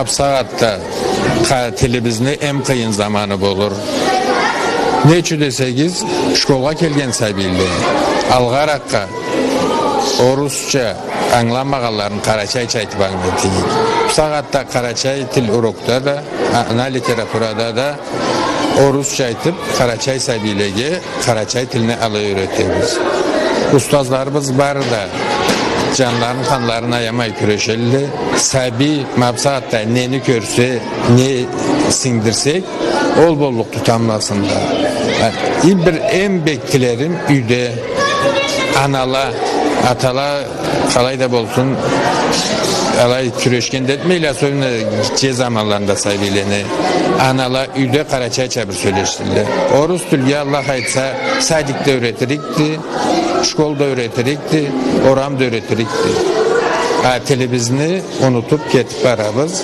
Saatte tilimizni en kıyın zamanı bulur. Ne için desegiz, şkola kelgen sabildi. Algarakka, Orusça anlamagaların Karaçay çaytı bağımlıydı. Bu saatte Karaçay til urukta da, ana literaturada da Orusça aytıp Karaçay sabilegi Karaçay tilini öğretiriz. Ustazlarımız var da canların kanlarına yamay küreşeldi. Sabi mabsaatta neni körse, ne sindirsek, ol bolluk tutamlasında. Yani bir en bektilerim üde, anala, atala, kalay da bolsun, alay küreşken detmeyle sonra cezamallarında sabileni, anala üde Karaçay çabır söyleştiler. Orus tülge Allah aytsa, sadik de öğretirikti, şkolda öğretirikti, oram da öğretirikti. Televizyonu unutup ketip arabız.